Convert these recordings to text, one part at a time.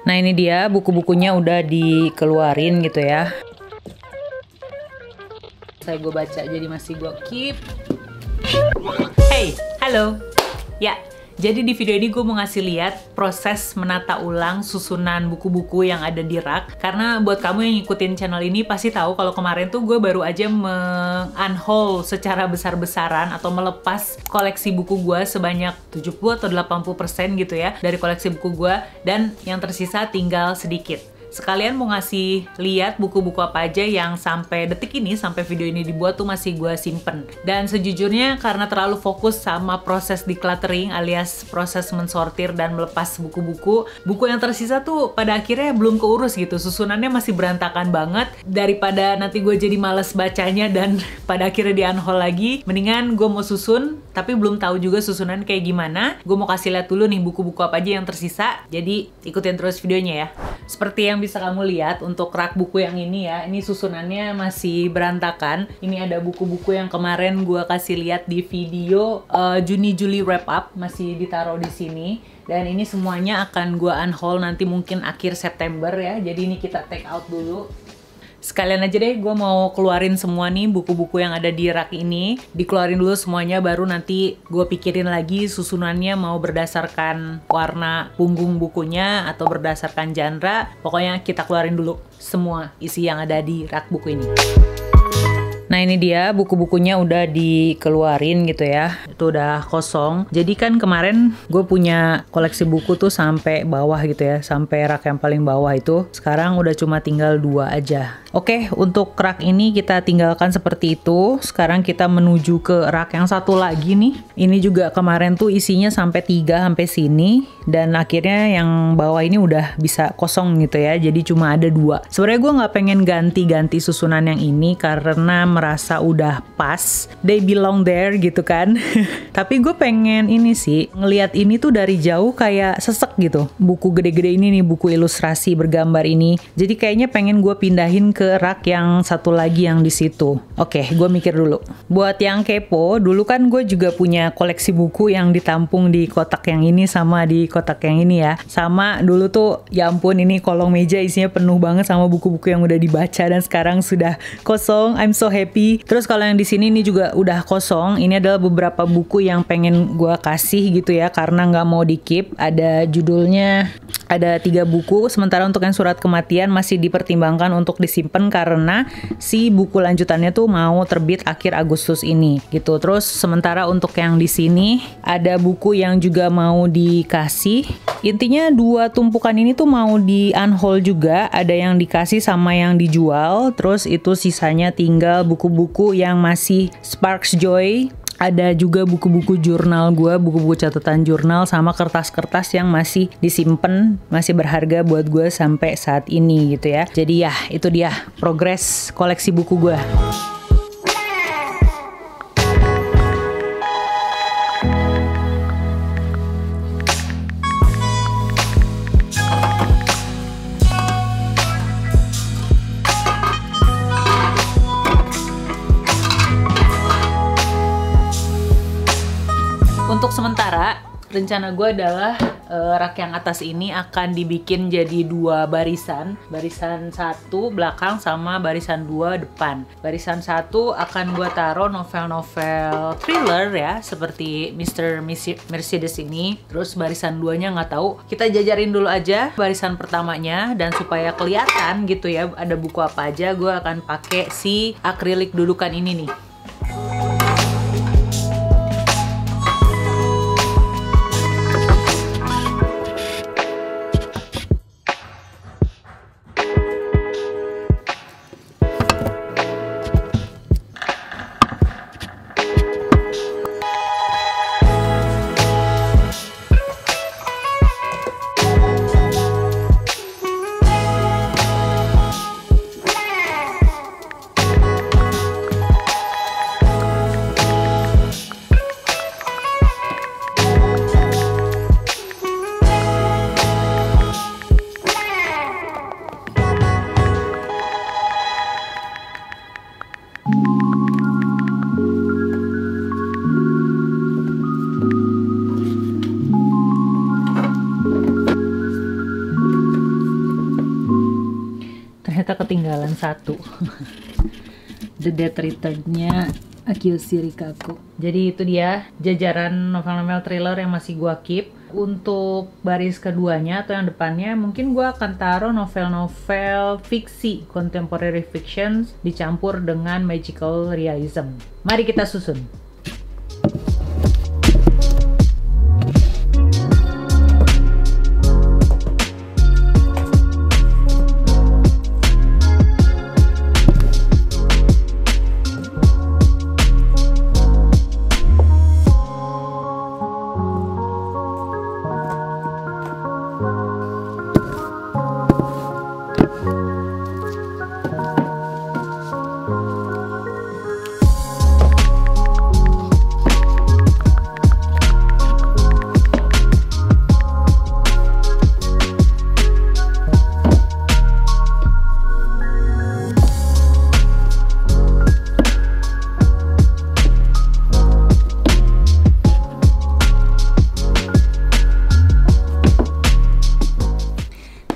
Nah ini dia buku-bukunya udah dikeluarin gitu ya. Saya gue baca jadi masih gue keep. Hey, halo. Ya, jadi di video ini gue mau ngasih lihat proses menata ulang susunan buku-buku yang ada di rak. Karena buat kamu yang ngikutin channel ini pasti tahu kalau kemarin tuh gue baru aja meng-unhaul secara besar-besaran atau melepas koleksi buku gue sebanyak 70 atau 80% gitu ya dari koleksi buku gue, dan yang tersisa tinggal sedikit. Sekalian mau ngasih lihat buku-buku apa aja yang sampai detik ini, sampai video ini dibuat tuh masih gue simpen. Dan sejujurnya karena terlalu fokus sama proses decluttering alias proses mensortir dan melepas buku-buku, buku yang tersisa tuh pada akhirnya belum keurus gitu. Susunannya masih berantakan banget. Daripada nanti gue jadi males bacanya dan pada akhirnya di-unhaul lagi, mendingan gue mau susun tapi belum tahu juga susunan kayak gimana. Gue mau kasih lihat dulu nih buku-buku apa aja yang tersisa. Jadi ikutin terus videonya ya. Seperti yang bisa kamu lihat untuk rak buku yang ini ya, ini susunannya masih berantakan. Ini ada buku-buku yang kemarin gue kasih lihat di video Juni-Juli wrap up, masih ditaruh di sini. Dan ini semuanya akan gue unhaul nanti mungkin akhir September ya. Jadi ini kita take out dulu. Sekalian aja deh gue mau keluarin semua nih buku-buku yang ada di rak ini. Dikeluarin dulu semuanya, baru nanti gue pikirin lagi susunannya mau berdasarkan warna punggung bukunya atau berdasarkan genre. Pokoknya kita keluarin dulu semua isi yang ada di rak buku ini. Nah ini dia buku-bukunya udah dikeluarin gitu ya. Itu udah kosong. Jadi kan kemarin gue punya koleksi buku tuh sampai bawah gitu ya, sampai rak yang paling bawah itu. Sekarang udah cuma tinggal 2 aja. Oke, untuk rak ini kita tinggalkan seperti itu. Sekarang kita menuju ke rak yang satu lagi nih. Ini juga kemarin tuh isinya sampai 3 sampai sini, dan akhirnya yang bawah ini udah bisa kosong gitu ya. Jadi cuma ada 2. Sebenarnya gue nggak pengen ganti-ganti susunan yang ini karena merasa udah pas, they belong there gitu kan. Tapi gue pengen ini sih, ngelihat ini tuh dari jauh kayak sesek gitu. Buku gede-gede ini nih, buku ilustrasi bergambar ini. Jadi kayaknya pengen gue pindahin ke rak yang satu lagi yang di situ. Oke, gue mikir dulu. Buat yang kepo, dulu kan gue juga punya koleksi buku yang ditampung di kotak yang ini sama di kotak yang ini ya. Sama dulu tuh, ya ampun, ini kolong meja isinya penuh banget sama buku-buku yang udah dibaca dan sekarang sudah kosong. I'm so happy. Terus kalau yang di sini ini juga udah kosong. Ini adalah beberapa buku yang pengen gue kasih gitu ya, karena nggak mau di keep. Ada judulnya, ada 3 buku. Sementara untuk yang surat kematian masih dipertimbangkan untuk disimpan karena si buku lanjutannya tuh mau terbit akhir Agustus ini gitu. Terus sementara untuk yang di sini ada buku yang juga mau dikasih. Intinya 2 tumpukan ini tuh mau di unhaul juga. Ada yang dikasih sama yang dijual. Terus itu sisanya tinggal buku-buku yang masih sparks joy. Ada juga buku-buku jurnal gue, buku-buku catatan jurnal sama kertas-kertas yang masih disimpan, masih berharga buat gue sampai saat ini gitu ya. Jadi ya, itu dia progres koleksi buku gue. Untuk sementara, rencana gue adalah rak yang atas ini akan dibikin jadi 2 barisan. Barisan 1 belakang sama barisan 2 depan. Barisan 1 akan gue taruh novel-novel thriller ya, seperti Mr. Mercedes ini. Terus barisan 2-nya nggak tahu. Kita jajarin dulu aja barisan pertamanya, dan supaya kelihatan gitu ya ada buku apa aja, gue akan pakai si akrilik dudukan ini nih. ternyata ketinggalan satu. The Death Return-nya Akio Shirikaku. Jadi itu dia jajaran novel-novel thriller yang masih gua keep. Untuk baris keduanya atau yang depannya mungkin gua akan taruh novel-novel fiksi, contemporary fiction dicampur dengan magical realism. Mari kita susun.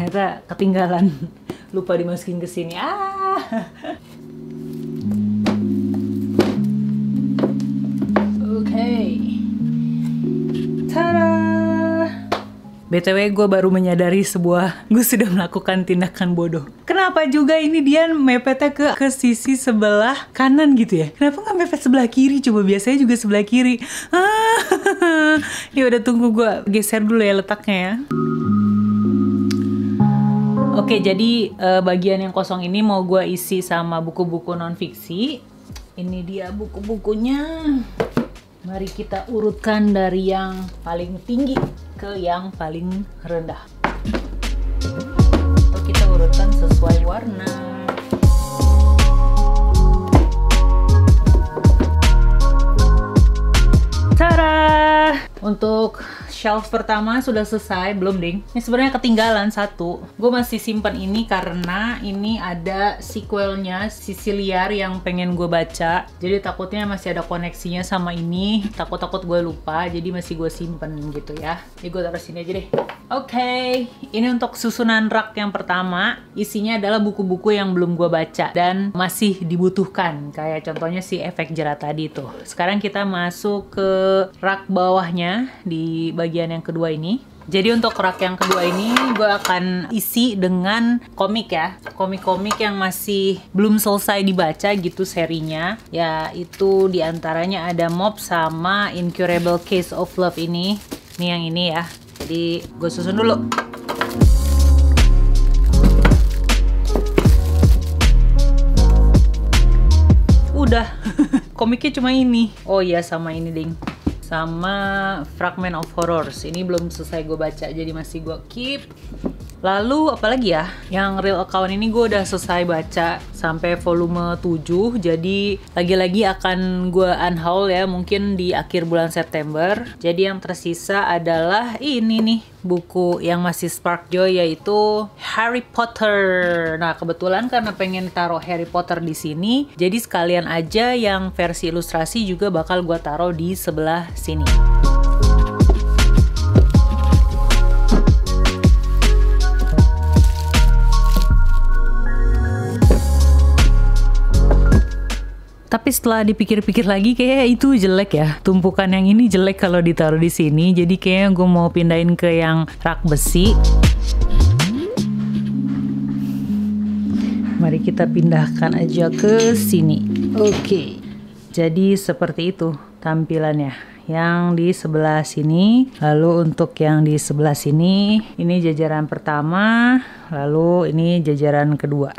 Ternyata ketinggalan, lupa dimasukin ke sini. Oke. Tada. BTW gue baru menyadari gue sudah melakukan tindakan bodoh. Kenapa juga ini dia mepetnya ke sisi sebelah kanan gitu ya? Kenapa nggak mepet sebelah kiri? Coba biasanya juga sebelah kiri. Ya udah, tunggu gue geser dulu ya letaknya ya. Oke, jadi bagian yang kosong ini mau gue isi sama buku-buku non-fiksi. Ini dia buku-bukunya. Mari kita urutkan dari yang paling tinggi ke yang paling rendah. Atau kita urutkan sesuai warna. Tada! Untuk shelf pertama sudah selesai, belum ding. Ini sebenarnya ketinggalan satu. Gue masih simpan ini karena ini ada sequelnya Siciliar yang pengen gue baca. Jadi takutnya masih ada koneksinya sama ini. Takut gue lupa, jadi masih gue simpen gitu ya. Jadi gue taruh sini aja deh. Oke, ini untuk susunan rak yang pertama. Isinya adalah buku-buku yang belum gue baca dan masih dibutuhkan. Kayak contohnya si Efek Jerat tadi tuh. Sekarang kita masuk ke rak bawahnya di bagian yang kedua ini. Jadi untuk rak yang kedua ini gue akan isi dengan komik ya. Komik-komik yang masih belum selesai dibaca gitu serinya. Yaitu diantaranya ada Mob sama Incurable Case of Love ini. Ini yang ini ya. Jadi gue susun dulu. Udah. Komiknya cuma ini. Oh iya, sama ini ding. Sama Fragment of Horrors. Ini belum selesai gue baca, jadi masih gue keep. Lalu apalagi ya? Yang real account ini gue udah selesai baca sampai volume 7. Jadi lagi-lagi akan gue unhaul ya, mungkin di akhir bulan September. Jadi yang tersisa adalah ini nih, buku yang masih spark joy, yaitu Harry Potter. Nah, kebetulan karena pengen taruh Harry Potter di sini, jadi sekalian aja yang versi ilustrasi juga bakal gue taruh di sebelah sini. Tapi setelah dipikir-pikir lagi kayak itu jelek ya. Tumpukan yang ini jelek kalau ditaruh di sini. Jadi kayaknya gue mau pindahin ke yang rak besi. Mari kita pindahkan aja ke sini. Oke. Jadi seperti itu tampilannya. Yang di sebelah sini. Lalu untuk yang di sebelah sini, ini jajaran pertama. Lalu ini jajaran kedua.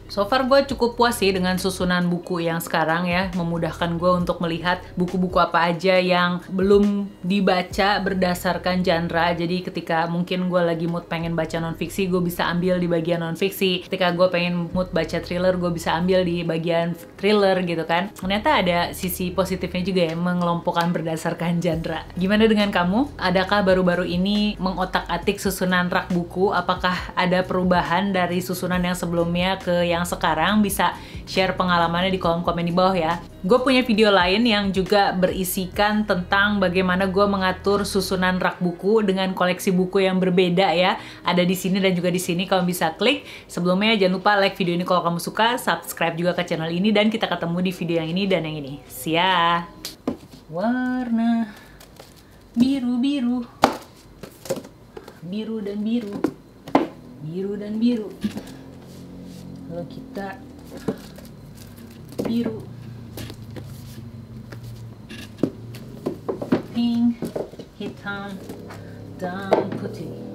So far gue cukup puas sih dengan susunan buku yang sekarang ya, memudahkan gue untuk melihat buku-buku apa aja yang belum dibaca berdasarkan genre. Jadi ketika mungkin gue lagi mood pengen baca non-fiksi, gue bisa ambil di bagian non-fiksi. Ketika gue pengen mood baca thriller, gue bisa ambil di bagian thriller gitu kan. Ternyata ada sisi positifnya juga ya, mengelompokkan berdasarkan genre. Gimana dengan kamu? Adakah baru-baru ini mengotak-atik susunan rak buku? Apakah ada perubahan dari susunan yang sebelumnya ke yang sekarang? Bisa share pengalamannya di kolom komen di bawah ya. Gue punya video lain yang juga berisikan tentang bagaimana gue mengatur susunan rak buku dengan koleksi buku yang berbeda ya. Ada di sini dan juga di sini, kamu bisa klik. Sebelumnya jangan lupa like video ini kalau kamu suka, subscribe juga ke channel ini, dan kita ketemu di video yang ini dan yang ini. See ya! Warna biru-biru, biru dan biru, biru dan biru. Kalau kita biru, pink, hitam, dan putih.